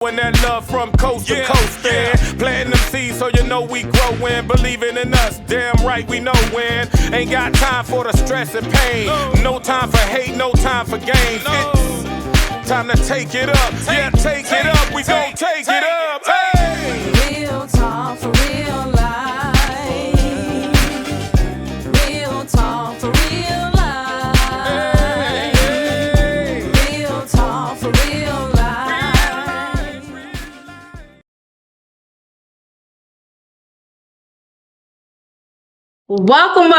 And that love from coast to coast, planting them seeds so you know we growing, believing in us, damn right we know when. Ain't got time for the stress and pain, no time for hate, no time for games. It's time to take it up, take it up, we gon' take it up. Hey. Real talk for real life. Real talk for real life. Real talk for real life. Welcome,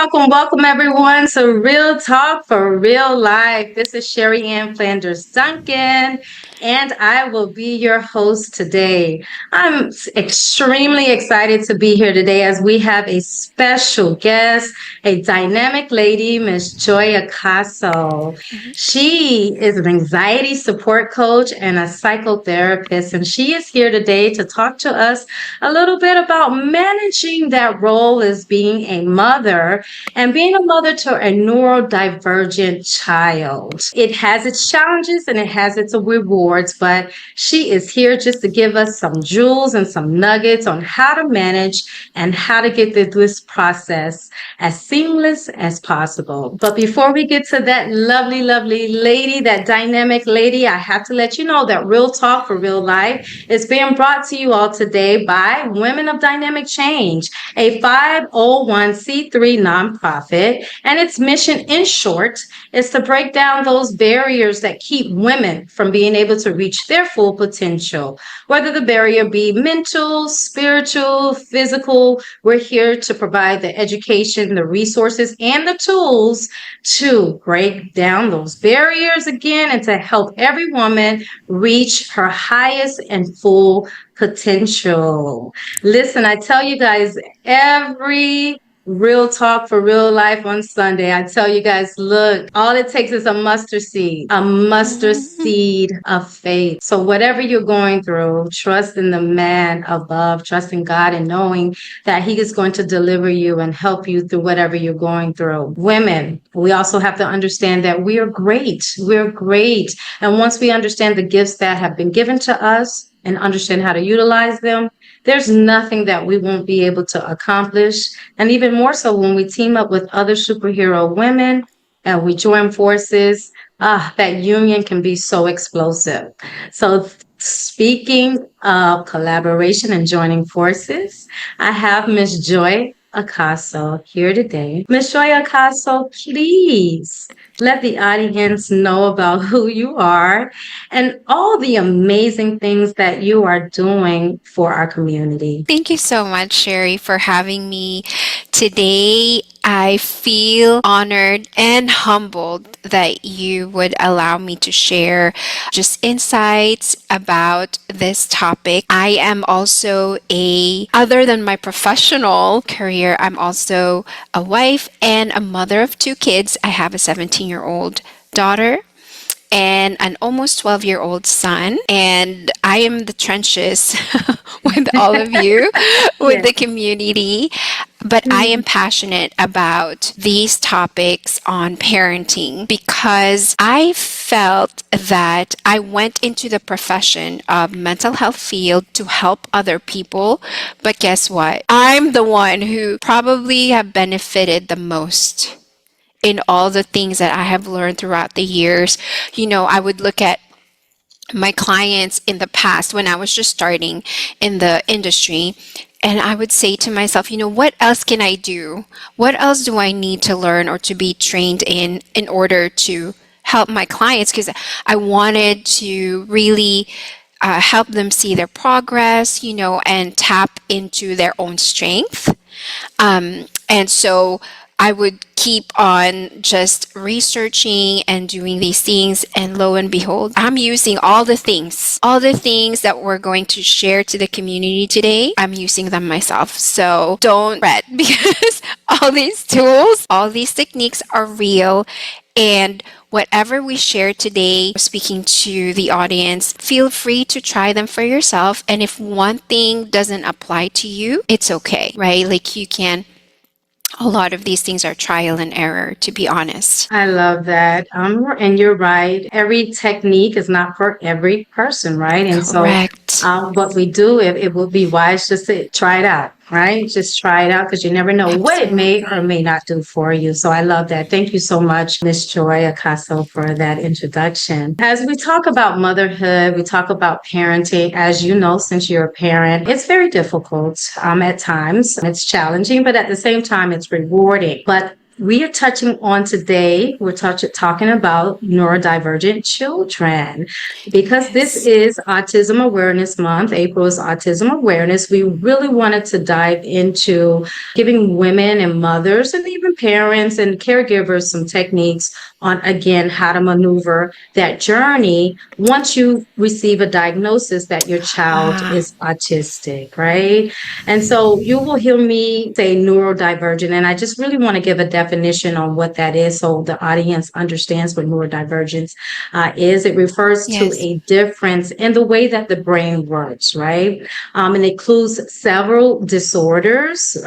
everyone to Real Talk for Real Life. This is Sherri Ann Flanders Duncan, and I will be your host today. I'm extremely excited to be here today as we have a special guest, a dynamic lady, Miss Joy Acaso. She is an anxiety support coach and a psychotherapist, and she is here today to talk to us a little bit about managing that role as being a mother and being a mother to a neurodivergent child. It has its challenges and it has its rewards, but she is here just to give us some jewels and some nuggets on how to manage and how to get through this process as seamless as possible. But before we get to that lovely lady, that dynamic lady, I have to let you know that Real Talk for Real Life is being brought to you all today by Women of Dynamic Change, a 501c3 nonprofit, and its mission, in short, is to break down those barriers that keep women from being able to reach their full potential. Whether the barrier be mental, spiritual, physical, we're here to provide the education, the resources, and the tools to break down those barriers again and to help every woman reach her highest and full potential. Listen, I tell you guys, every Real Talk for Real Life on Sunday, I tell you guys, look, all it takes is a mustard seed of faith. So whatever you're going through, trust in the man above, trust in God, and knowing that he is going to deliver you and help you through whatever you're going through. Women, we also have to understand that we are great. We're great. And once we understand the gifts that have been given to us and understand how to utilize them, there's nothing that we won't be able to accomplish. And even more so when we team up with other superhero women and we join forces, that union can be so explosive. So speaking of collaboration and joining forces, I have Miss Joy Acaso here today. Miss Joy Acaso, please let the audience know about who you are and all the amazing things that you are doing for our community. Thank you so much, Sherri, for having me today. I feel honored and humbled that you would allow me to share just insights about this topic. I am also other than my professional career, I'm also a wife and a mother of two kids. I have a 17-year-old daughter and an almost 12-year-old son. And I am in the trenches with all of you, with the community. But I am passionate about these topics on parenting because I felt that I went into the profession of mental health field to help other people. But guess what? I'm the one who probably have benefited the most in all the things that I have learned throughout the years. You know, I would look at my clients in the past when I was just starting in the industry, and I would say to myself, you know, what else can I do? What else do I need to learn or to be trained in order to help my clients? Because I wanted to really help them see their progress, you know, and tap into their own strength. And so I would keep on just researching and doing these things, and lo and behold, I'm using all the things that we're going to share to the community today. I'm using them myself. So don't fret because all these tools, all these techniques are real. And whatever we share today, speaking to the audience, feel free to try them for yourself. And if one thing doesn't apply to you, it's okay, right? Like a lot of these things are trial and error, to be honest. I love that. And you're right. Every technique is not for every person, right? And Correct. Right. what we do, it would be wise just to try it out, right? Just try it out because you never know what it may or Absolutely. may not do for you. So I love that. Thank you so much, Miss Joy Acaso, for that introduction. As we talk about motherhood, we talk about parenting. As you know, since you're a parent, it's very difficult at times. It's challenging, but at the same time, it's rewarding. But we are touching on today, talking about neurodivergent children. Because this Yes. is Autism Awareness Month, April is Autism Awareness, we really wanted to dive into giving women and mothers and even parents and caregivers some techniques on, again, how to maneuver that journey once you receive a diagnosis that your child Ah, is autistic, right? And so you will hear me say neurodivergent, and I just really want to give a definition on what that is so the audience understands what neurodivergence is. It refers to yes. a difference in the way that the brain works, right? And it includes several disorders,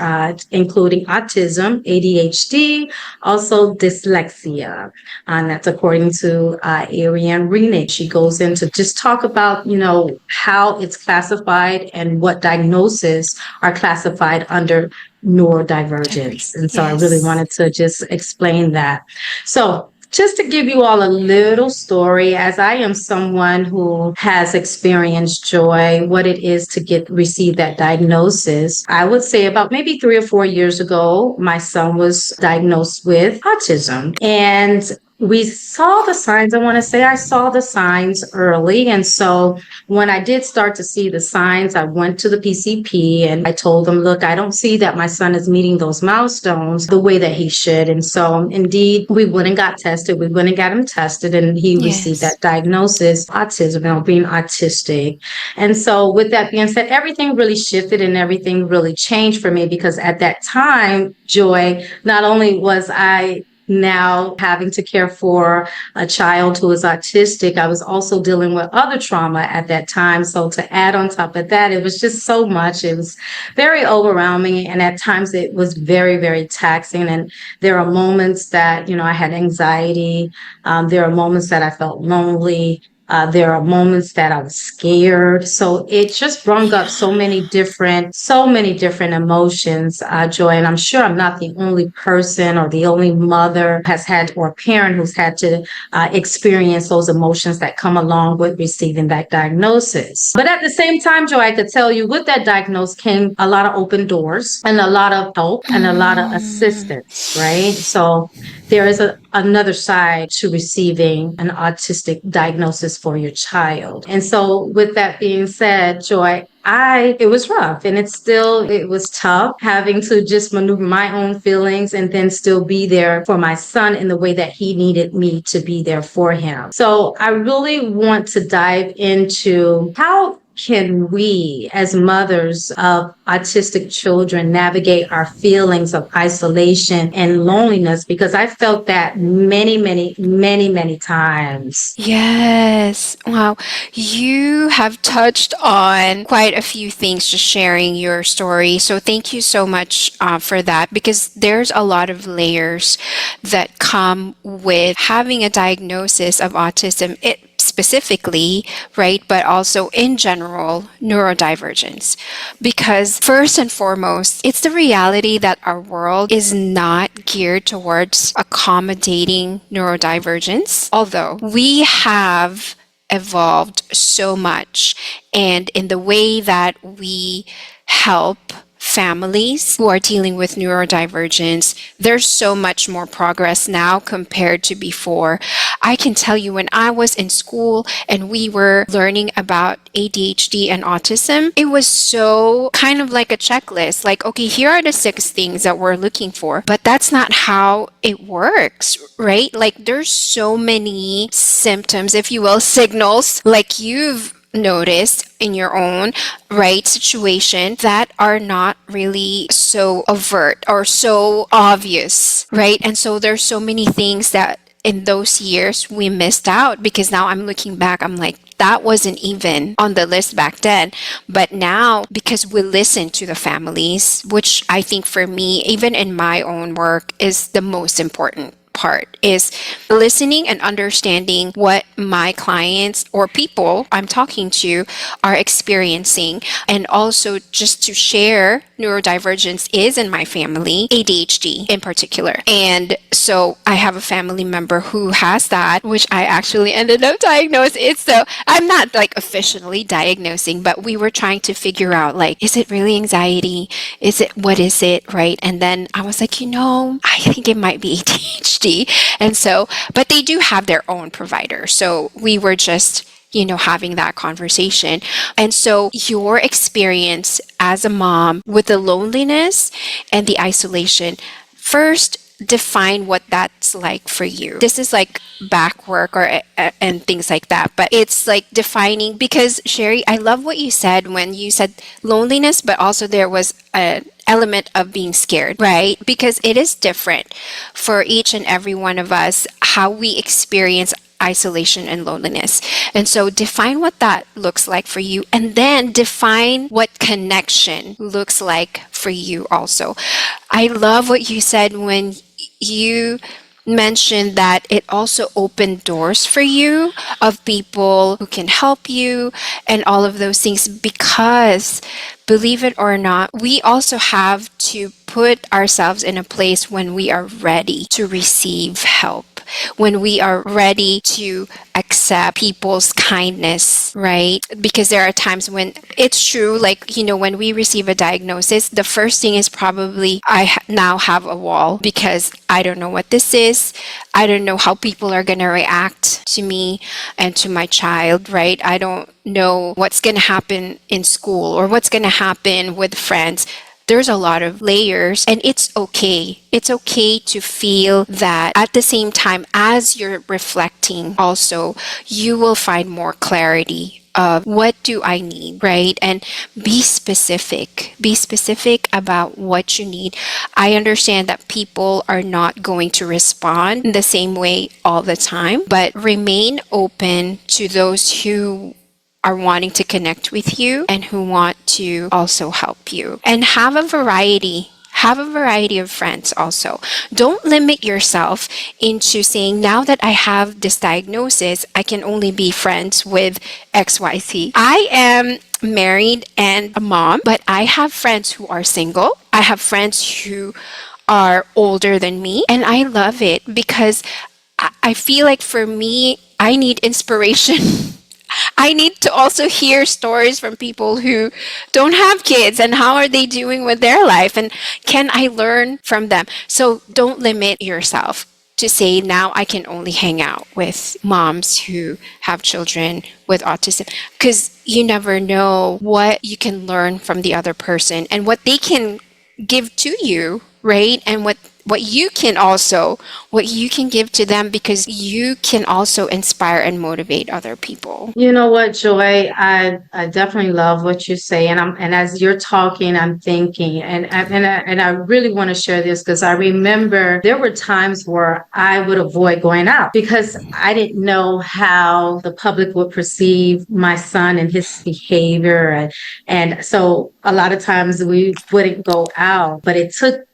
including autism, ADHD, also dyslexia. And that's according to Ariane Renick. She goes into just talk about, how it's classified and what diagnoses are classified under neurodivergence. And so I really Yes. wanted to just explain that. So just to give you all a little story, as I am someone who has experienced Joy, what it is to receive that diagnosis, I would say about maybe 3 or 4 years ago, my son was diagnosed with autism. And we saw the signs. I want to say I saw the signs early. And so when I did start to see the signs, I went to the PCP and I told them, look, I don't see that my son is meeting those milestones the way that he should. And so indeed, we went and got tested. We went and got him tested and he received Yes. that diagnosis, autism, being autistic. And so with that being said, everything really shifted and everything really changed for me because at that time, Joy, not only was I now having to care for a child who is autistic, I was also dealing with other trauma at that time. So to add on top of that, it was just so much. It was very overwhelming. And at times it was very, very taxing. And there are moments that, I had anxiety. There are moments that I felt lonely. There are moments that I was scared. So it just brought up so many different emotions, Joy. And I'm sure I'm not the only person or the only mother has had or parent who's had to experience those emotions that come along with receiving that diagnosis. But at the same time, Joy, I could tell you with that diagnosis came a lot of open doors and a lot of help and a lot of Mm, assistance, right? So there is another side to receiving an autistic diagnosis for your child. And so with that being said, Joy, it was rough and it was tough having to just maneuver my own feelings and then still be there for my son in the way that he needed me to be there for him. So I really want to dive into how can we, as mothers of autistic children, navigate our feelings of isolation and loneliness? Because I felt that many, many, many, many times. yes. Wow. You have touched on quite a few things just sharing your story. So thank you so much for that because there's a lot of layers that come with having a diagnosis of autism. It specifically, right, but also in general, neurodivergence. Because first and foremost, it's the reality that our world is not geared towards accommodating neurodivergence, although we have evolved so much and in the way that we help families who are dealing with neurodivergence, there's so much more progress now compared to before. I can tell you when I was in school and we were learning about ADHD and autism, it was so kind of like a checklist. Like, okay, here are the 6 things that we're looking for, but that's not how it works, right? Like, there's so many symptoms, if you will, signals, like you've noticed in your own right situation that are not really so overt or so obvious, right? And so there's so many things that in those years we missed out because now I'm looking back, I'm like, that wasn't even on the list back then. But now, because we listen to the families, which I think for me, even in my own work, is the most important part is listening and understanding what my clients or people I'm talking to are experiencing, and also just to share neurodivergence is in my family, ADHD in particular. And so I have a family member who has that, which I actually ended up diagnosed. It's so I'm not like officially diagnosing, but we were trying to figure out like, is it really anxiety? Is it, what is it? Right. And then I was like, I think it might be ADHD. And so, but they do have their own provider. So we were just, having that conversation. And so your experience as a mom with the loneliness and the isolation, first, define what that's like for you. This is like back work or and things like that, but it's like defining, because Sherri, I love what you said when you said loneliness, but also there was an element of being scared, right? Because it is different for each and every one of us how we experience isolation and loneliness. And so define what that looks like for you, and then define what connection looks like for you also. I love what you said when you mentioned that it also opened doors for you of people who can help you and all of those things, because believe it or not, we also have to put ourselves in a place when we are ready to receive help, when we are ready to accept people's kindness, right? Because there are times when it's true, like, when we receive a diagnosis, the first thing is probably, now have a wall because I don't know what this is. I don't know how people are going to react to me and to my child, right? I don't know what's going to happen in school or what's going to happen with friends. There's a lot of layers, and it's okay. It's okay to feel that. At the same time, as you're reflecting also, you will find more clarity of what do I need, right? And be specific. Be specific about what you need. I understand that people are not going to respond in the same way all the time, but remain open to those who are wanting to connect with you and who want to also help you. And have a variety. Have a variety of friends also. Don't limit yourself into saying, now that I have this diagnosis, I can only be friends with XYZ. I am married and a mom, but I have friends who are single. I have friends who are older than me, and I love it because I feel like for me, I need inspiration. I need to also hear stories from people who don't have kids and how are they doing with their life, and can I learn from them? So don't limit yourself to say, now I can only hang out with moms who have children with autism, because you never know what you can learn from the other person and what they can give to you, right? And what you can give to them, because you can also inspire and motivate other people. You know what, Joy? I definitely love what you say, and as you're talking, I'm thinking, and I really want to share this because I remember there were times where I would avoid going out because I didn't know how the public would perceive my son and his behavior, and so a lot of times we wouldn't go out, but it took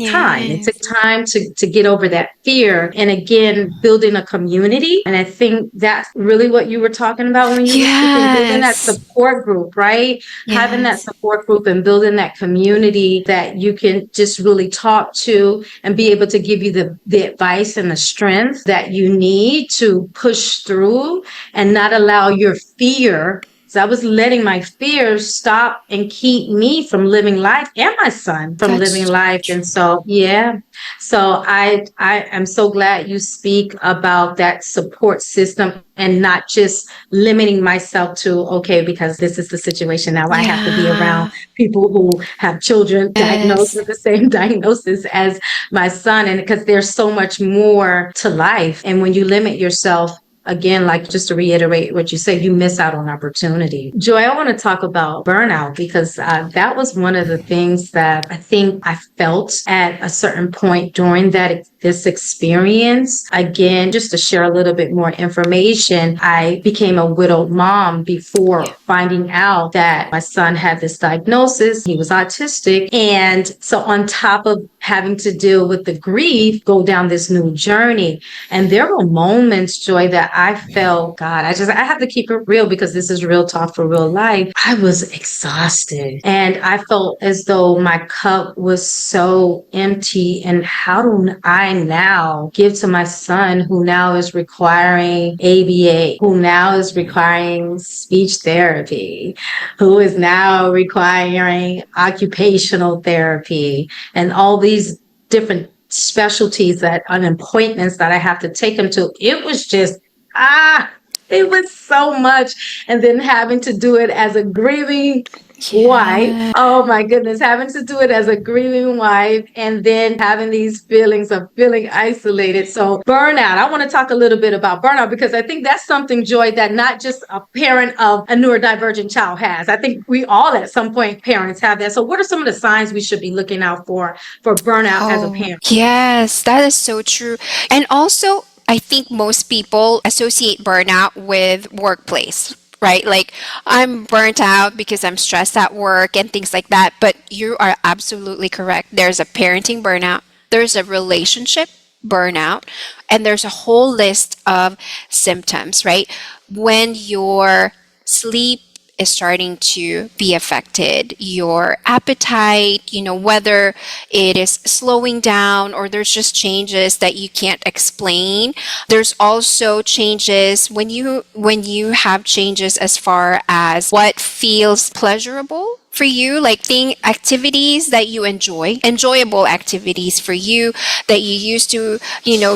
time. It took Yes. time to get over that fear. And again, building a community. And I think that's really what you were talking about when you were speaking, building that Yes. support group, right? Having that Yes. support group and building that community that you can just really talk to and be able to give you the advice and the strength that you need to push through and not allow your fear. So I was letting my fears stop and keep me from living life, and my son from living That's so life. And true. so, yeah. So I am so glad you speak about that support system and not just limiting myself to, okay, because this is the situation now, I have to be around Yeah. people who have children diagnosed Yes. with the same diagnosis as my son. And because there's so much more to life. And when you limit yourself, again, like just to reiterate what you said, you miss out on opportunity. Joy, I want to talk about burnout because that was one of the things that I think I felt at a certain point during that this experience. Again, just to share a little bit more information, I became a widowed mom before finding out that my son had this diagnosis. He was autistic. And so on top of having to deal with the grief, go down this new journey. And there were moments, Joy, that I felt, God, I have to keep it real because this is real talk for real life. I was exhausted and I felt as though my cup was so empty. And how do I now give to my son who now is requiring ABA, who now is requiring speech therapy, who is now requiring occupational therapy and all these different specialties that on appointments that I have to take him to. It was just, it was so much. And then having to do it as a grieving wife. Oh my goodness, having to do it as a grieving wife and then having these feelings of feeling isolated. So burnout, I want to talk a little bit about burnout because I think that's something, Joy, that not just a parent of a neurodivergent child has. I think we all at some point parents have that. So what are some of the signs we should be looking out for burnout as a parent? Yes, that is so true. And also, I think most people associate burnout with workplace, right? Like, I'm burnt out because I'm stressed at work and things like that. But you are absolutely correct. There's a parenting burnout, there's a relationship burnout, and there's a whole list of symptoms, right? When your sleep is starting to be affected, your appetite, whether it is slowing down or there's just changes that you can't explain. There's also changes when you have changes as far as what feels pleasurable for you, like activities that you enjoyable activities for you that you used to,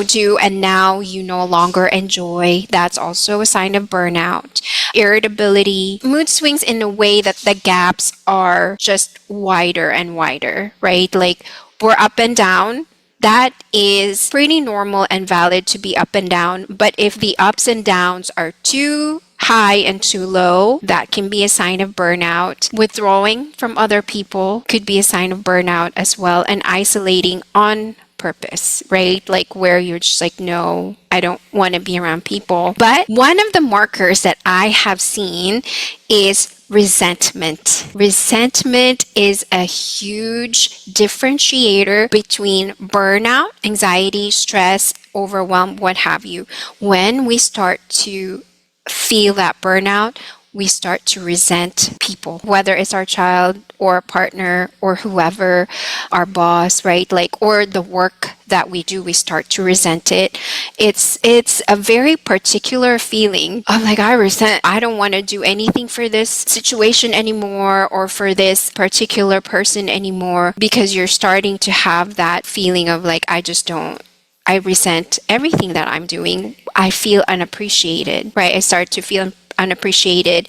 do and now you no longer enjoy. That's also a sign of burnout. Irritability, mood swings in a way that the gaps are just wider and wider, right? Like we're up and down. That is pretty normal and valid to be up and down. But if the ups and downs are too high and too low, that can be a sign of burnout. Withdrawing from other people could be a sign of burnout as well, and isolating on purpose, right? Like where you're just like, no, I don't want to be around people. But one of the markers that I have seen is resentment. Resentment is a huge differentiator between burnout, anxiety, stress, overwhelm, what have you. When we start to feel that burnout, we start to resent people, whether it's our child or a partner or whoever, our boss, right? Like, or the work that we do, we start to resent it. It's a very particular feeling of like, I don't want to do anything for this situation anymore or for this particular person anymore, because you're starting to have that feeling of like, I resent everything that I'm doing. I feel unappreciated, right? I start to feel unappreciated.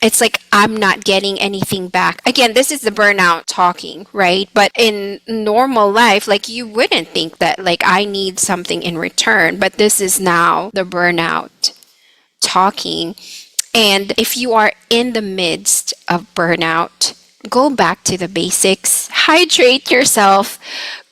It's like I'm not getting anything back. Again, this is the burnout talking, right? But in normal life, like you wouldn't think that like I need something in return, but this is now the burnout talking. And if you are in the midst of burnout, go back to the basics. Hydrate yourself.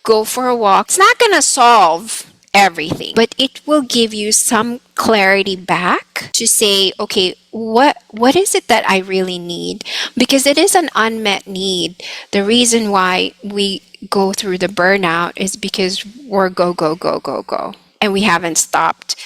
Go for a walk. It's not going to solve everything, but it will give you some clarity back to say, okay, what is it that I really need? Because it is an unmet need. The reason why we go through the burnout is because we're go, go, go, go, go. And we haven't stopped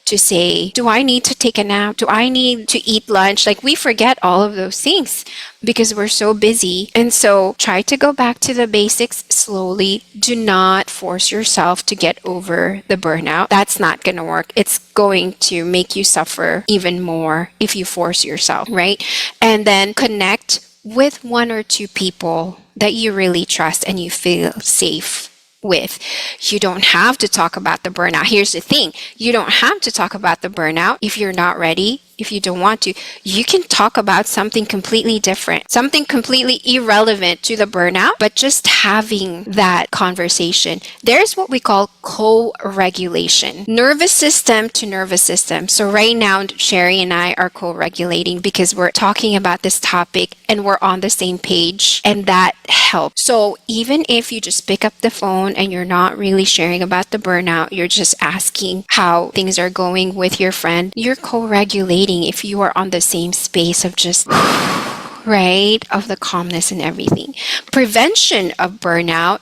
to say, do I need to take a nap? Do I need to eat lunch? Like we forget all of those things because we're so busy. And so try to go back to the basics slowly. Do not force yourself to get over the burnout. That's not going to work. It's going to make you suffer even more if you force yourself, right? And then connect with one or two people that you really trust and you feel safe with. You don't have to talk about the burnout. Here's the thing. You don't have to talk about the burnout if you're not ready if you don't want to, you can talk about something completely different, something completely irrelevant to the burnout, but just having that conversation. There's what we call co-regulation, nervous system to nervous system. So right now, Sherri and I are co-regulating because we're talking about this topic and we're on the same page, and that helps. So even if you just pick up the phone and you're not really sharing about the burnout, you're just asking how things are going with your friend, you're co-regulating if you are on the same space of just right, of the calmness and everything. Prevention of burnout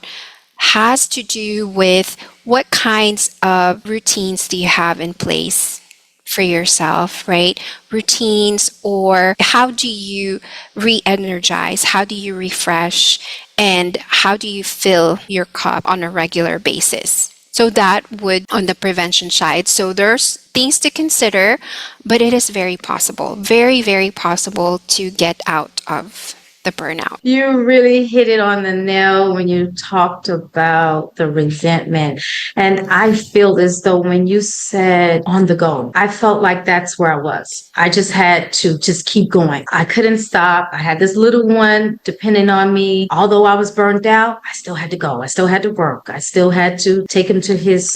has to do with what kinds of routines do you have in place for yourself, right? Routines, or how do you re-energize? How do you refresh? And how do you fill your cup on a regular basis? So that would on the prevention side. So there's things to consider, but it is very possible, very, very possible to get out of the burnout. You really hit it on the nail when you talked about the resentment. And I feel as though when you said on the go, I felt like that's where I was. I just had to just keep going. I couldn't stop. I had this little one depending on me. Although I was burned out, I still had to go. I still had to work. I still had to take him to his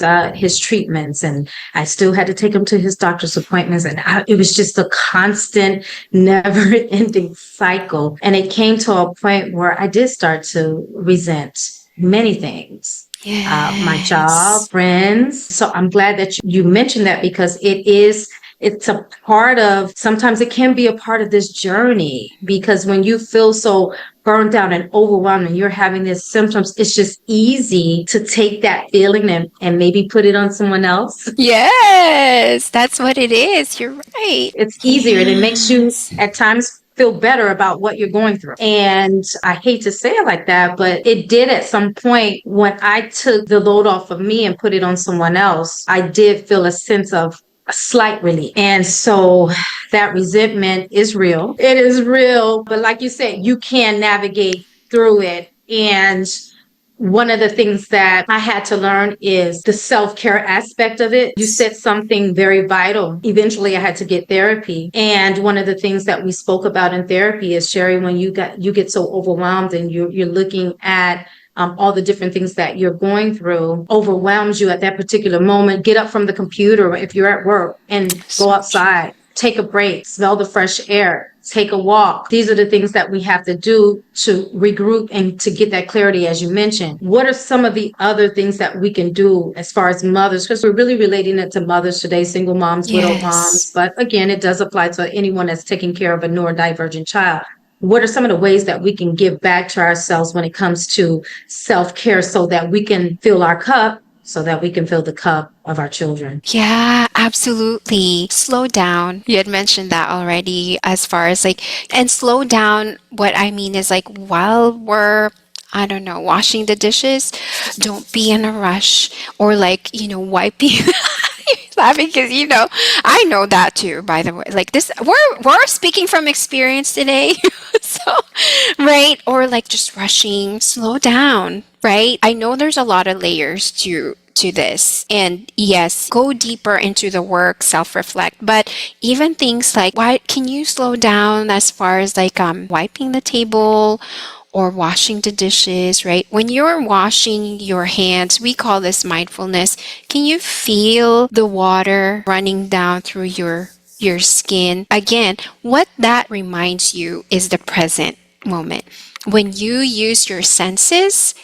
treatments, and I still had to take him to his doctor's appointments. And it was just a constant, never-ending cycle. And it came to a point where I did start to resent many things. Yes. My job, friends. So I'm glad that you mentioned that, because it's a part of, sometimes it can be a part of this journey, because when you feel so burned out and overwhelmed and you're having these symptoms, it's just easy to take that feeling and maybe put it on someone else. Yes, that's what it is. You're right. It's easier and it makes you Yes. at times feel better about what you're going through. And I hate to say it like that, but it did at some point when I took the load off of me and put it on someone else. I did feel a sense of a slight relief. And so that resentment is real. It is real. But like you said, you can navigate through it. And one of the things that I had to learn is the self-care aspect of it. You said something very vital. Eventually I had to get therapy. And one of the things that we spoke about in therapy is, Sherri, when you get so overwhelmed and you're looking at all the different things that you're going through, overwhelms you at that particular moment, get up from the computer if you're at work and go outside, take a break, smell the fresh air, take a walk. These are the things that we have to do to regroup and to get that clarity, as you mentioned. What are some of the other things that we can do as far as mothers? Because we're really relating it to mothers today, single moms, widowed moms. But again, it does apply to anyone that's taking care of a neurodivergent child. What are some of the ways that we can give back to ourselves when it comes to self-care so that we can fill our cup, so that we can fill the cup of our children? Yeah, absolutely. Slow down. You had mentioned that already, as far as like, and slow down, what I mean is like while we're, I don't know, washing the dishes, don't be in a rush, or like, wiping. Laughing because I know that too, by the way. Like this, we're speaking from experience today. So, right? Or like just rushing, slow down, right? I know there's a lot of layers to this. And yes, go deeper into the work, self-reflect. But even things like, why can you slow down as far as like wiping the table or washing the dishes, right? When you're washing your hands, we call this mindfulness. Can you feel the water running down through your skin? Again, what that reminds you is the present moment. When you use your senses,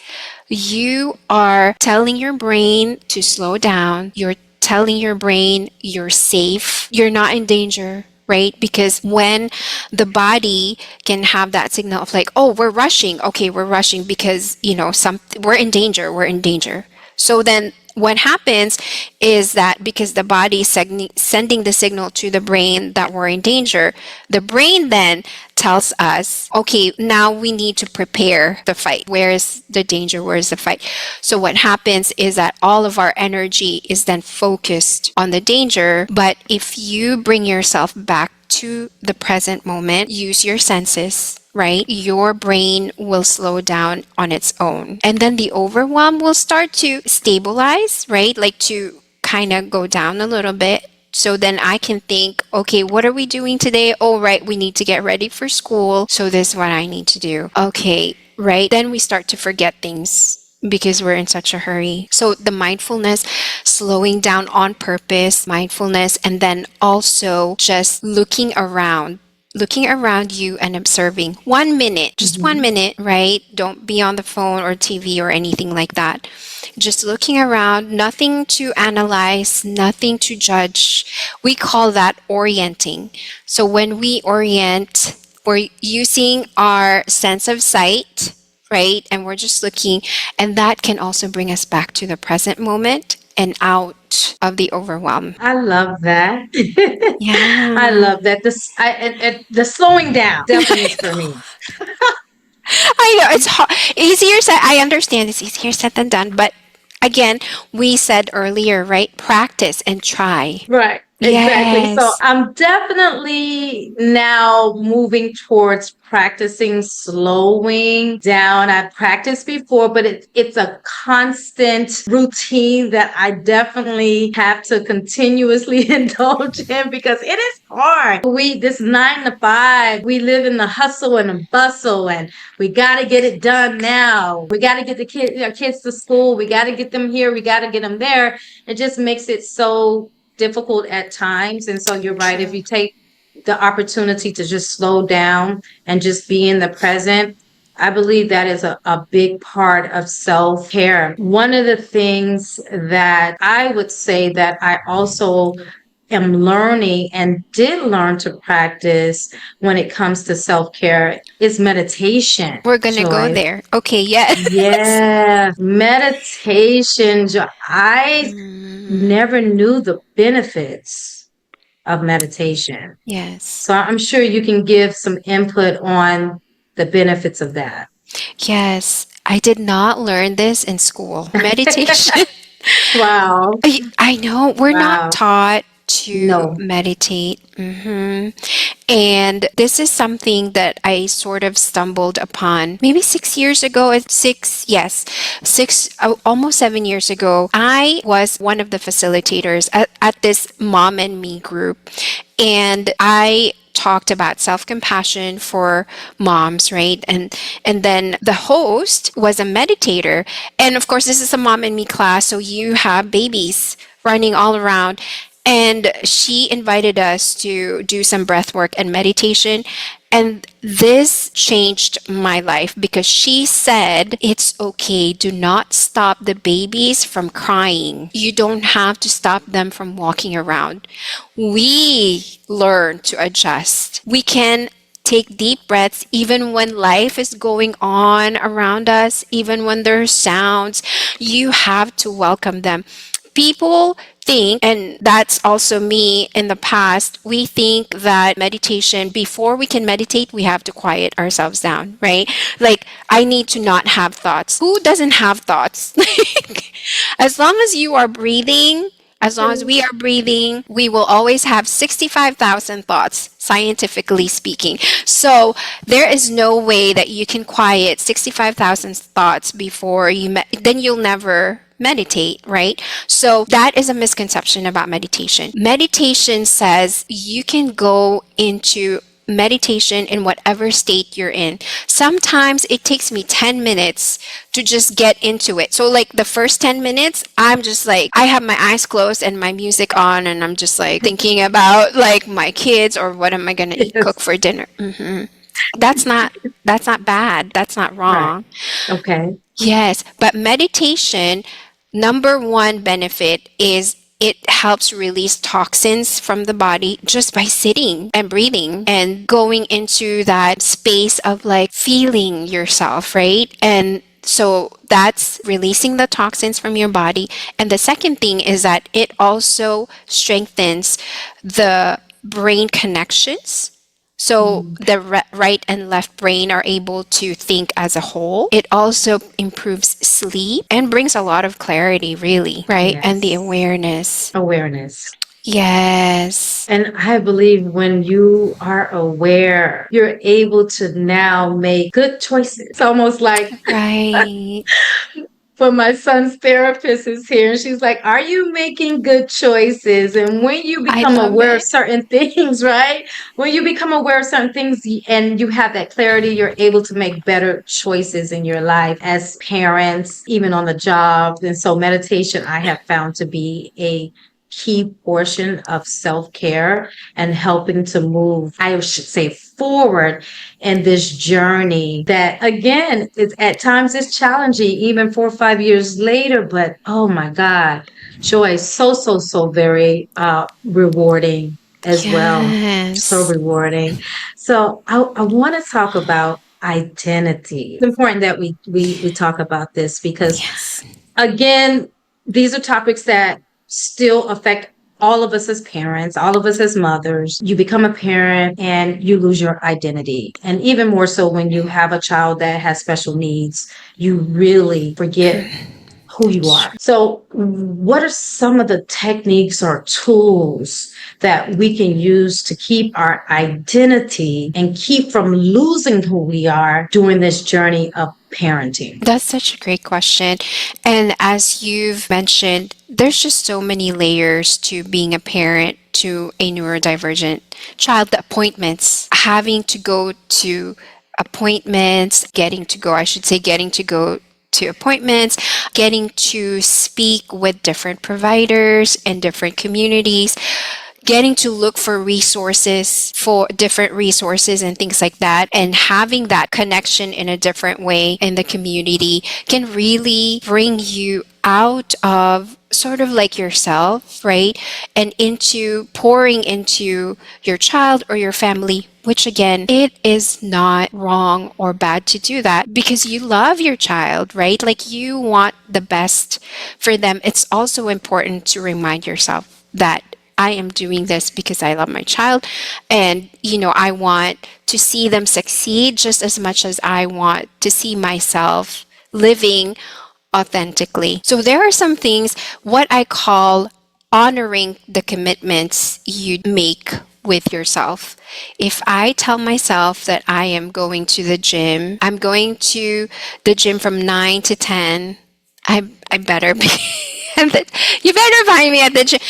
you are telling your brain to slow down. You're telling your brain you're safe. You're not in danger, right? Because when the body can have that signal of like, oh, we're rushing. Okay, we're rushing because, we're in danger. We're in danger. So then what happens is that because the body is sending the signal to the brain that we're in danger, the brain then tells us, okay, now we need to prepare the fight. Where is the danger? Where is the fight? So what happens is that all of our energy is then focused on the danger. But if you bring yourself back to the present moment, use your senses, right? Your brain will slow down on its own. And then the overwhelm will start to stabilize, right? Like to kind of go down a little bit. So then I can think, okay, what are we doing today? Oh, right, we need to get ready for school. So this is what I need to do. Okay, right? Then we start to forget things because we're in such a hurry. So the mindfulness, slowing down on purpose, mindfulness, and then also just looking around you and observing 1 minute, just one Mhm. minute, right? Don't be on the phone or TV or anything like that. Just looking around, nothing to analyze, nothing to judge. We call that orienting. So when we orient, we're using our sense of sight, right? And we're just looking, and that can also bring us back to the present moment and out of the overwhelm. I love that. I Yeah. love that. And the slowing down definitely is for me. I know it's easier said. I understand it's easier said than done, but again, we said earlier, right? Practice and try. Right, exactly. So Yes. I'm definitely now moving towards practicing slowing down. I've practiced before, but it's a constant routine that I definitely have to continuously indulge in because it is hard. This 9 to 5, we live in the hustle and the bustle, and we got to get it done now. We got to get our kids to school. We got to get them here. We got to get them there. It just makes it so difficult at times. And so you're right. If True. you take the opportunity to just slow down and just be in the present, I believe that is a big part of self care. One of the things that I would say that I also am learning and did learn to practice when it comes to self care is meditation, We're gonna go Joy. there. Okay, yes. Yeah, meditation. I Mm, never knew the benefits of meditation. yes. So I'm sure you can give some input on the benefits of that. Yes. I did not learn this in school. Meditation. Wow. I know we're not Wow. taught to No. meditate. And this is something that I sort of stumbled upon maybe 6 years ago. Yes, almost 7 years ago. I was one of the facilitators at this mom and me group. And I talked about self-compassion for moms, right? And then the host was a meditator. And of course, this is a mom and me class, so you have babies running all around. And she invited us to do some breath work and meditation. And this changed my life because she said, it's okay. Do not stop the babies from crying. You don't have to stop them from walking around. We learn to adjust. We can take deep breaths even when life is going on around us, even when there's sounds. You have to welcome them. People think, and that's also me in the past, we think that meditation, before we can meditate, we have to quiet ourselves down, right? Like, I need to not have thoughts. Who doesn't have thoughts? Like, as long as you are breathing, as long as we are breathing, we will always have 65,000 thoughts, scientifically speaking. So there is no way that you can quiet 65,000 thoughts before then you'll never meditate, right? So that is a misconception about meditation. Meditation says you can go into meditation in whatever state you're in. Sometimes it takes me 10 minutes to just get into it. So like the first 10 minutes, I'm just like, I have my eyes closed and my music on, and I'm just like thinking about like my kids or what am I going to eat, cook Yes. for dinner. That's not that's not bad. That's not Right. wrong. Okay. Yes, but meditation, number one benefit is it helps release toxins from the body just by sitting and breathing and going into that space of like feeling yourself, right? And so that's releasing the toxins from your body. And the second thing is that it also strengthens the brain connections, so Mm. the right and left brain are able to think as a whole. It also improves sleep and brings a lot of clarity, really, right? And the Yes. awareness. Awareness. Yes. And I believe when you are aware, you're able to now make good choices. It's almost like Right. but my son's therapist is here and she's like, are you making good choices? And when you I become love aware of it. certain things, right? When you become aware of certain things and you have that clarity, you're able to make better choices in your life as parents, even on the job. And so meditation I have found to be a key portion of self-care and helping to move, I should say, forward in this journey that again it's at times it's challenging even 4 or 5 years later, but oh my God, Joy, so very rewarding as well. So Yes. rewarding. So I want to talk about identity. It's important that we talk about this because Yes. again, these are topics that still affect all of us as parents, all of us as mothers. You become a parent and you lose your identity. And even more so when you have a child that has special needs, you really forget who you are. So, what are some of the techniques or tools that we can use to keep our identity and keep from losing who we are during this journey of parenting? That's such a great question. And as you've mentioned, there's just so many layers to being a parent to a neurodivergent child. The appointments, having to go to appointments, getting to go to appointments, getting to speak with different providers and different communities, getting to look for resources, for different resources and things like that, and having that connection in a different way in the community can really bring you out of sort of like yourself, right? And into pouring into your child or your family, which again, it is not wrong or bad to do that because you love your child, right? Like you want the best for them. It's also important to remind yourself that I am doing this because I love my child. And, I want to see them succeed just as much as I want to see myself living authentically. So there are some things, what I call honoring the commitments you make with yourself. If I tell myself that I am going to the gym, I'm going to the gym from 9 to 10, I better be. You better find me at the gym.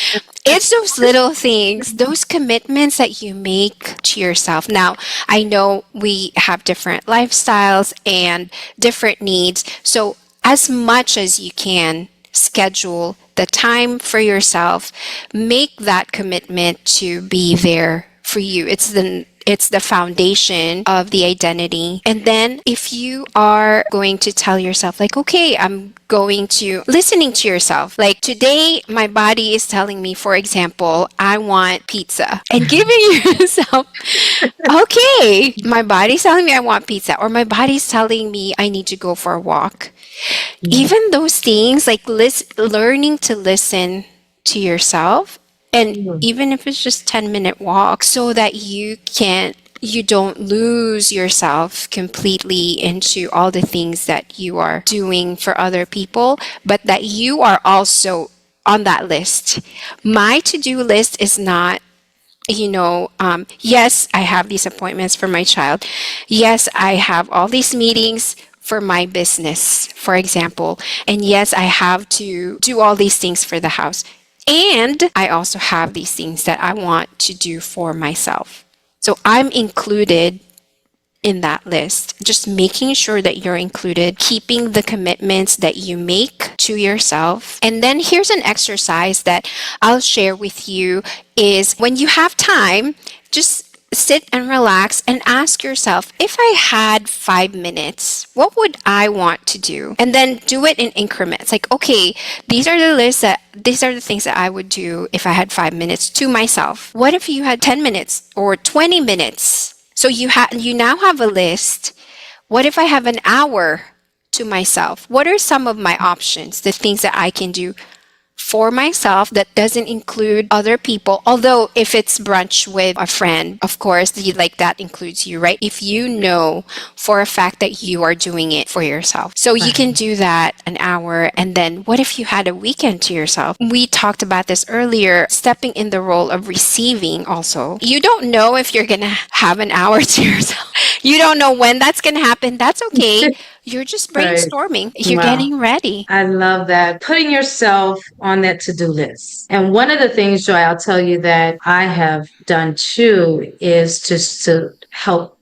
It's those little things, those commitments that you make to yourself. Now, I know we have different lifestyles and different needs. So, as much as you can, schedule the time for yourself, make that commitment to be there for you. It's the foundation of the identity. And then if you are going to tell yourself like, okay, I'm going to listening to yourself. Like today my body is telling me, for example, I want pizza. And giving yourself, okay, my body's telling me I want pizza, or my body's telling me I need to go for a walk. Yeah. Even those things like learning to listen to yourself, and Mm. even if it's just 10-minute walk, so that you don't lose yourself completely into all the things that you are doing for other people, but that you are also on that list. My to-do list is not, yes, I have these appointments for my child. Yes, I have all these meetings for my business, for example. And yes, I have to do all these things for the house. And I also have these things that I want to do for myself. So I'm included in that list. Just making sure that you're included, keeping the commitments that you make to yourself. And then here's an exercise that I'll share with you is when you have time, just sit and relax and ask yourself, if I had 5 minutes, what would I want to do? And then do it in increments. Like, okay, these are the things that I would do if I had 5 minutes to myself. What if you had 10 minutes or 20 minutes? So you now have a list. What if I have an hour to myself? What are some of my options, the things that I can do for myself that doesn't include other people? Although if it's brunch with a friend, of course, like that includes you, right? If you know for a fact that you are doing it for yourself. So you can Right. do that an hour. And then what if you had a weekend to yourself? We talked about this earlier, stepping in the role of receiving also. You don't know if you're going to have an hour to yourself. You don't know when that's going to happen. That's okay. You're just Right. brainstorming. You're Wow. getting ready. I love that. Putting yourself on that to-do list. And one of the things, Joy, I'll tell you that I have done too is just to help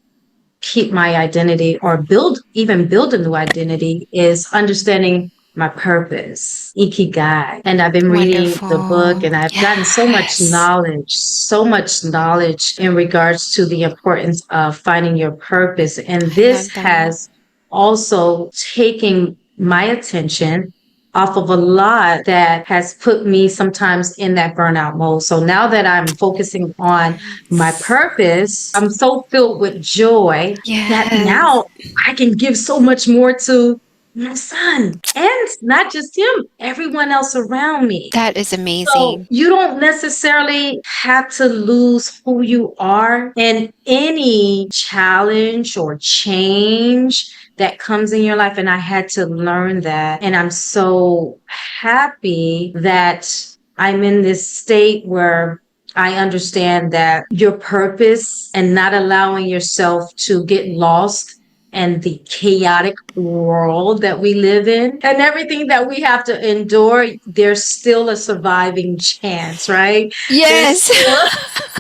keep my identity or build a new identity is understanding my purpose, ikigai. And I've been reading the book Wonderful. and I've gotten Yes. so much knowledge in regards to the importance of finding your purpose. And I this love that. has also taken my attention off of a lot that has put me sometimes in that burnout mode. So now that I'm focusing on my Yes. purpose, I'm so filled with joy that Yes. now I can give so much more to my son and not just him, everyone else around me. That is So amazing. you don't necessarily have to lose who you are, and any challenge or change that comes in your life. And I had to learn that. And I'm so happy that I'm in this state where I understand that your purpose and not allowing yourself to get lost and the chaotic world that we live in and everything that we have to endure, there's still a surviving chance, right? There's Yes. still,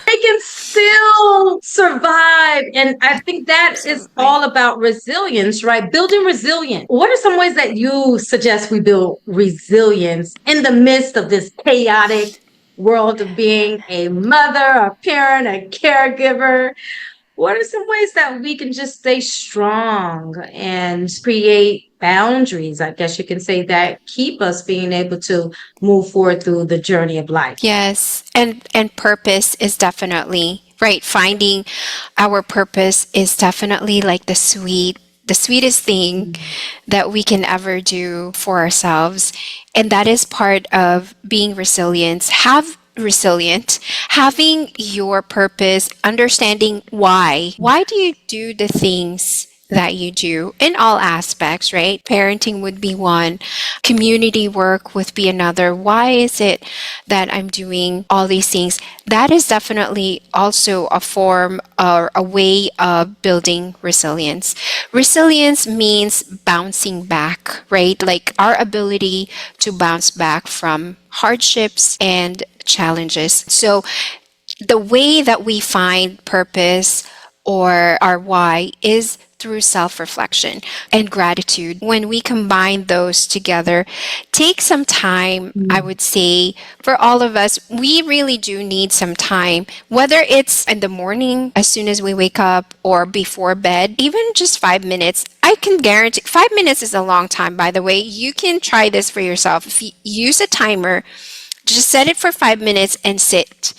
they can still survive. And I think that is Absolutely. all about resilience, right? Building resilience. What are some ways that you suggest we build resilience in the midst of this chaotic world of being a mother, a parent, a caregiver? What are some ways that we can just stay strong and create boundaries, I guess you can say, that keep us being able to move forward through the journey of life? Yes, and purpose is definitely right. Finding our purpose is definitely like the sweetest thing that we can ever do for ourselves, and that is part of being resilient, having your purpose, understanding why. Why do you do the things that you do in all aspects, right? Parenting would be one, community work would be another. Why is it that I'm doing all these things? That is definitely also a form or a way of building resilience. Resilience means bouncing back, right? Like our ability to bounce back from hardships and challenges. So the way that we find purpose or our why is through self reflection and gratitude. When we combine those together, take some time, I would say, for all of us, we really do need some time, whether it's in the morning, as soon as we wake up, or before bed, even just 5 minutes. I can guarantee 5 minutes is a long time, by the way. You can try this for yourself. If you use a timer, just set it for 5 minutes and sit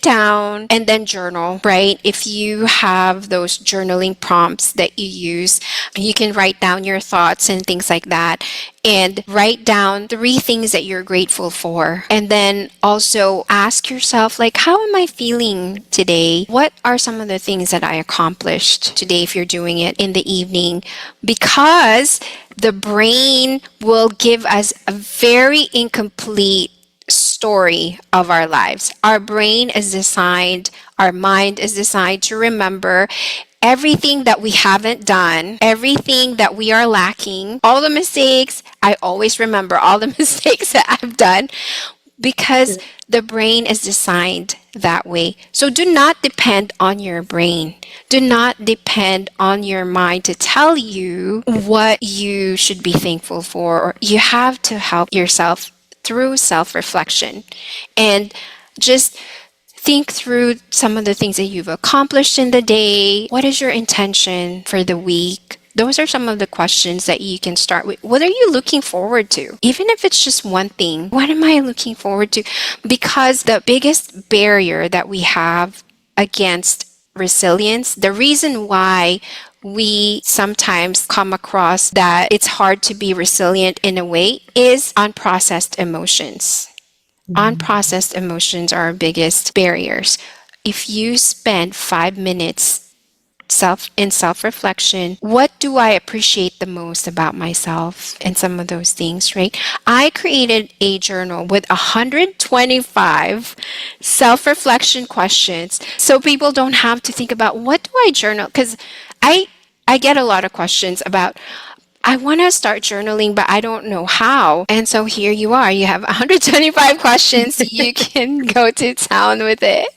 down and then journal, right? If you have those journaling prompts that you use, you can write down your thoughts and things like that, and write down 3 things that you're grateful for. And then also ask yourself, like, how am I feeling today? What are some of the things that I accomplished today if you're doing it in the evening? Because the brain will give us a very incomplete story of our lives. Our brain is designed, our mind is designed to remember everything that we haven't done, everything that we are lacking, all the mistakes. I always remember all the mistakes that I've done because the brain is designed that way. So do not depend on your brain. Do not depend on your mind to tell you what you should be thankful for. Or you have to help yourself through self reflection and just think through some of the things that you've accomplished in the day. What is your intention for the week? Those are some of the questions that you can start with. What are you looking forward to? Even if it's just one thing, what am I looking forward to? Because the biggest barrier that we have against resilience, the reason why we sometimes come across that it's hard to be resilient in a way is unprocessed emotions. Unprocessed emotions are our biggest barriers. If you spend 5 minutes self reflection, what do I appreciate the most about myself and some of those things, right? I created a journal with 125 self reflection questions so people don't have to think about what do I journal, because I I get a lot of questions about, I want to start journaling, but I don't know how. And so here you are. You have 125 questions. You can go to town with it.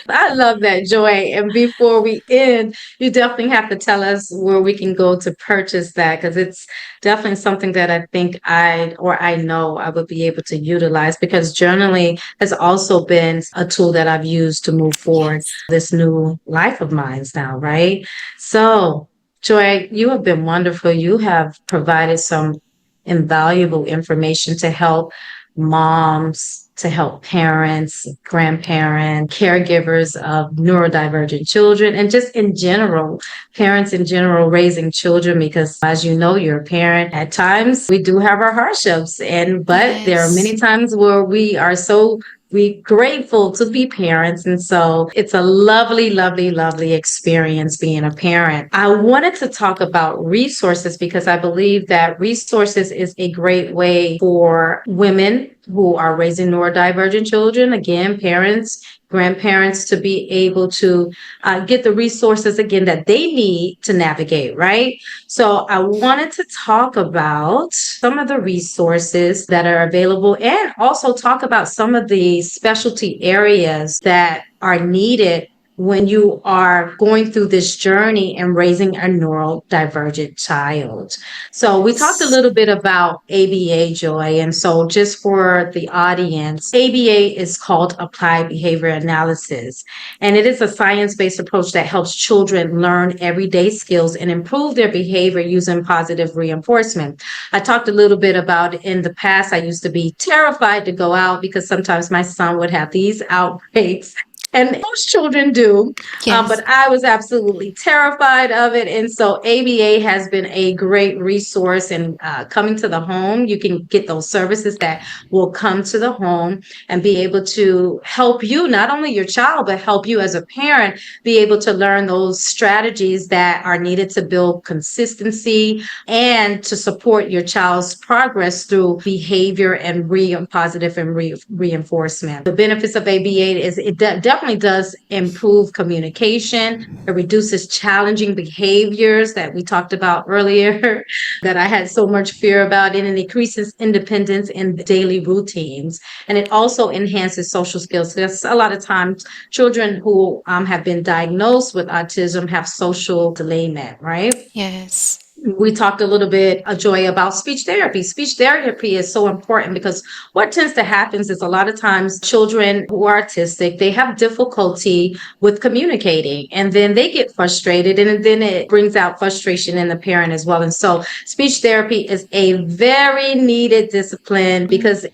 I love that, Joy. And before we end, you definitely have to tell us where we can go to purchase that, because it's definitely something that I think I know I would be able to utilize, because journaling has also been a tool that I've used to move forward Yes. this new life of mine now, right? So, Joy, you have been wonderful. You have provided some invaluable information to help moms, to help parents, grandparents, caregivers of neurodivergent children, and just in general, parents in general raising children, because as you know, you're a parent. At times we do have our hardships, but there are Yes. many times where we grateful to be parents. And so it's a lovely, lovely, lovely experience being a parent. I wanted to talk about resources, because I believe that resources is a great way for women who are raising neurodivergent children, again, parents, grandparents, to be able to get the resources again that they need to navigate, right? So I wanted to talk about some of the resources that are available, and also talk about some of the specialty areas that are needed when you are going through this journey and raising a neurodivergent child. So we talked a Yes. little bit about ABA, Joy. And so just for the audience, ABA is called Applied Behavior Analysis. And it is a science-based approach that helps children learn everyday skills and improve their behavior using positive reinforcement. I talked a little bit about it in the past. I used to be terrified to go out because sometimes my son would have these outbreaks. And most children do, Yes. but I was absolutely terrified of it. And so ABA has been a great resource. And coming to the home, you can get those services that will come to the home and be able to help you, not only your child, but help you as a parent be able to learn those strategies that are needed to build consistency and to support your child's progress through behavior and positive and reinforcement. The benefits of ABA is it definitely does improve communication. It reduces challenging behaviors that we talked about earlier that I had so much fear about, and it increases independence in daily routines. And it also enhances social skills. Because a lot of times children who have been diagnosed with autism have social delayment, right? Yes. We talked a little bit, Joy, about speech therapy. Speech therapy is so important, because what tends to happen is a lot of times children who are autistic, they have difficulty with communicating, and then they get frustrated, and then it brings out frustration in the parent as well. And so speech therapy is a very needed discipline, because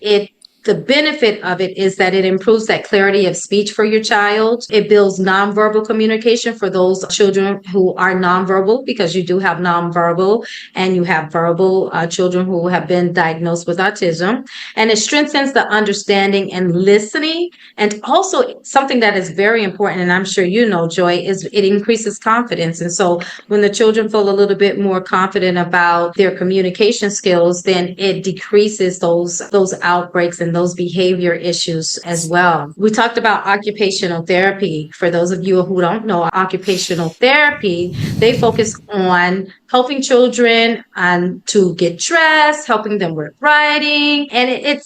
the benefit of it is that it improves that clarity of speech for your child. It builds nonverbal communication for those children who are nonverbal, because you do have nonverbal and you have verbal children who have been diagnosed with autism. And it strengthens the understanding and listening. And also something that is very important, and I'm sure you know, Joy, is it increases confidence. And so when the children feel a little bit more confident about their communication skills, then it decreases those outbreaks and those behavior issues as well. We talked about occupational therapy. For those of you who don't know, occupational therapy, they focus on helping children to get dressed, helping them with writing, and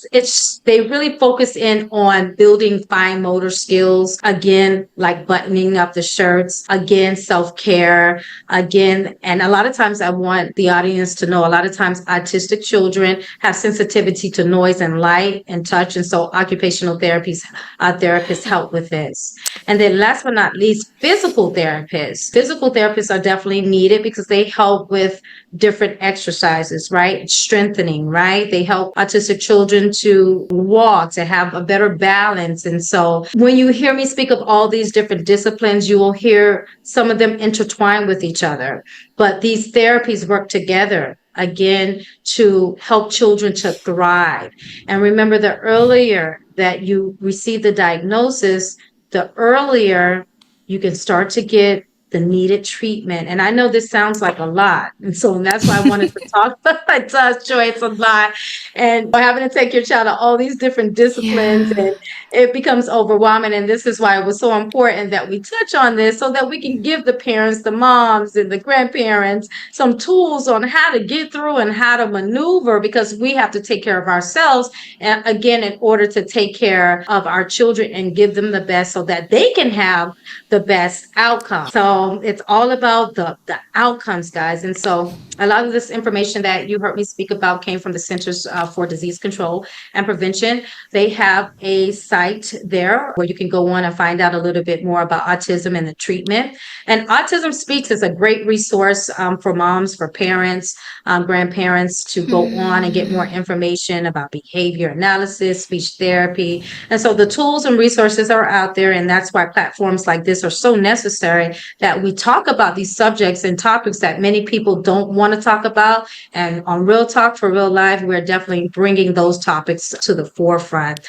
they really focus in on building fine motor skills, again, like buttoning up the shirts, again, self-care, again. And a lot of times I want the audience to know, a lot of times autistic children have sensitivity to noise and light and touch, and so occupational therapists help with this. And then last but not least, physical therapists. Physical therapists are definitely needed, because they help with different exercises, right? Strengthening, right? They help autistic children to walk, to have a better balance. And so when you hear me speak of all these different disciplines, you will hear some of them intertwine with each other. But these therapies work together, again, to help children to thrive. And remember, the earlier that you receive the diagnosis, the earlier you can start to get the needed treatment. And I know this sounds like a lot. And that's why I wanted to talk. It does, Joy, it's a lot. And having to take your child to all these different disciplines, Yeah. and it becomes overwhelming. And this is why it was so important that we touch on this so that we can give the parents, the moms, and the grandparents some tools on how to get through and how to maneuver, because we have to take care of ourselves. And again, in order to take care of our children and give them the best so that they can have the best outcome. So it's all about the outcomes, guys. And so a lot of this information that you heard me speak about came from the Centers for Disease Control and Prevention. They have a site there where you can go on and find out a little bit more about autism and the treatment. And Autism Speaks is a great resource for moms, for parents, grandparents to go on and get more Mm. information about behavior analysis, speech therapy. And so the tools and resources are out there. And that's why platforms like this are so necessary, that we talk about these subjects and topics that many people don't want to talk about. And on Real Talk for Real Life, we're definitely bringing those topics to the forefront.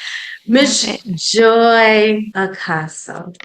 Love Miss it. Joy Acaso,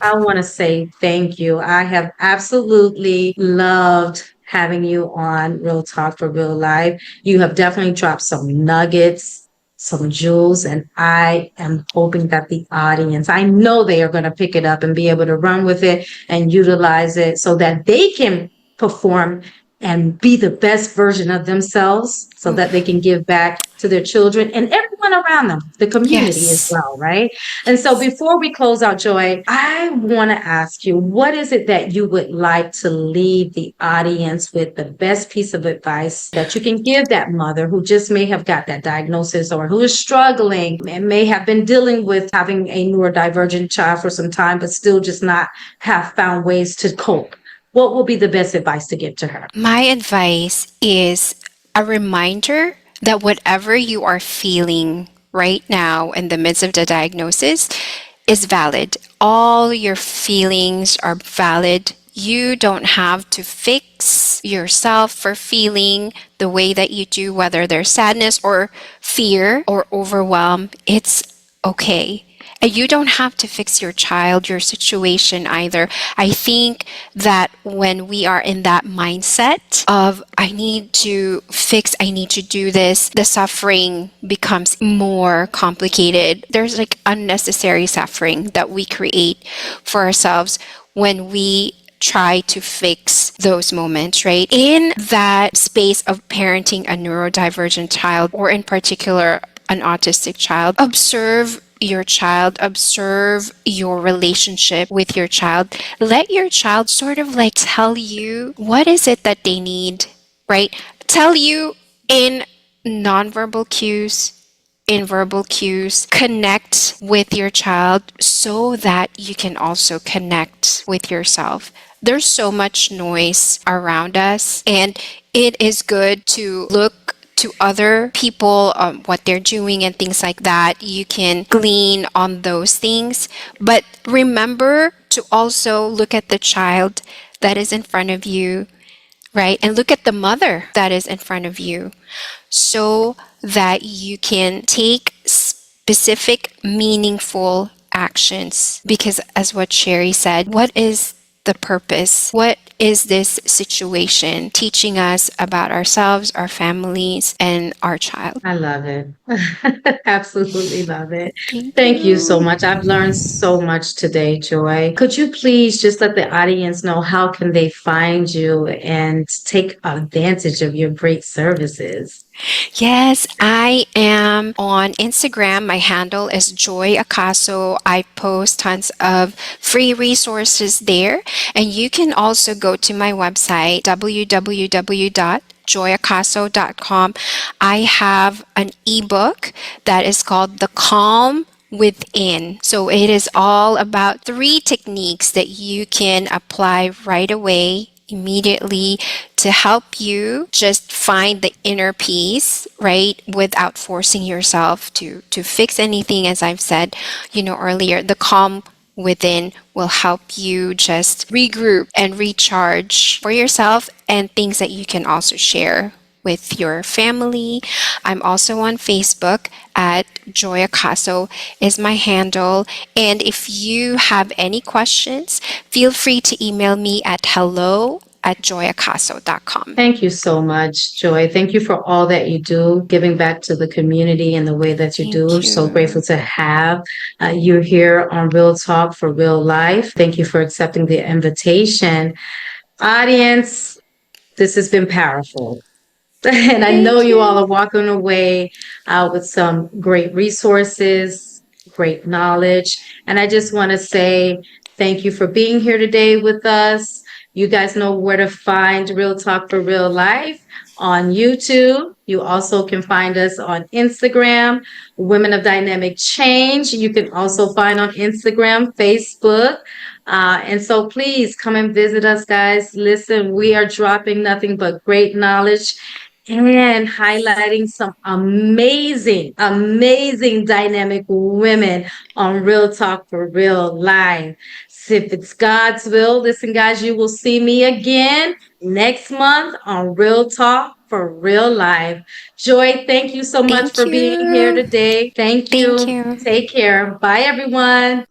I want to say thank you. I have absolutely loved having you on Real Talk for Real Life. You have definitely dropped some nuggets, some jewels, and I am hoping that the audience, I know they are going to pick it up and be able to run with it and utilize it so that they can perform and be the best version of themselves so that they Oof. can give back to their children and everyone around them, the community as Yes. well, right? And so before we close out, Joy, I want to ask you, what is it that you would like to leave the audience with, the best piece of advice that you can give that mother who just may have got that diagnosis or who is struggling and may have been dealing with having a neurodivergent child for some time, but still just not have found ways to cope? What will be the best advice to give to her? My advice is a reminder that whatever you are feeling right now in the midst of the diagnosis is valid. All your feelings are valid. You don't have to fix yourself for feeling the way that you do, whether there's sadness or fear or overwhelm. It's okay. And you don't have to fix your child, your situation either. I think that when we are in that mindset of, I need to fix, I need to do this, the suffering becomes more complicated. There's like unnecessary suffering that we create for ourselves when we try to fix those moments, right? In that space of parenting a neurodivergent child, or in particular, an autistic child, observe your child, observe your relationship with your child. Let your child sort of like tell you what is it that they need, right? Tell you in nonverbal cues, in verbal cues, connect with your child so that you can also connect with yourself. There's so much noise around us, and it is good to look to other people, what they're doing and things like that. You can glean on those things, but remember to also look at the child that is in front of you, right? And look at the mother that is in front of you so that you can take specific, meaningful actions. Because, as what Sherri said, what is the purpose? What is this situation teaching us about ourselves, our families, and our child? I love it. Absolutely love it. Thank Thank you so you. much. I've learned so much today, Joy. Could you please just let the audience know how can they find you and take advantage of your great services? Yes, I am on Instagram. My handle is Joy Acaso. I post tons of free resources there. And you can also go to my website, www.joyacaso.com. I have an ebook that is called The Calm Within. So it is all about 3 techniques that you can apply right away, immediately, to help you just find the inner peace, right? Without forcing yourself to fix anything. As I've said, earlier, the calm within will help you just regroup and recharge for yourself, and things that you can also share with your family. I'm also on Facebook at Joy Acaso is my handle. And if you have any questions, feel free to email me at hello@joyacaso.com. Thank you so much, Joy. Thank you for all that you do, giving back to the community in the way that you do. Thank So grateful you. to have you here on Real Talk for Real Life. Thank you for accepting the invitation. Audience, this has been powerful. And I know Thank you all you. are walking away with some great resources, great knowledge. And I just want to say thank you for being here today with us. You guys know where to find Real Talk for Real Life on YouTube. You also can find us on Instagram, Women of Dynamic Change. You can also find on Instagram, Facebook. And so please come and visit us, guys. Listen, we are dropping nothing but great knowledge and highlighting some amazing, amazing dynamic women on Real Talk for Real Life. So if it's God's will, listen, guys, you will see me again next month on Real Talk for Real Life. Joy, thank you so much Thank for being here you. today. Thank Thank you. you. Take care. Bye, everyone.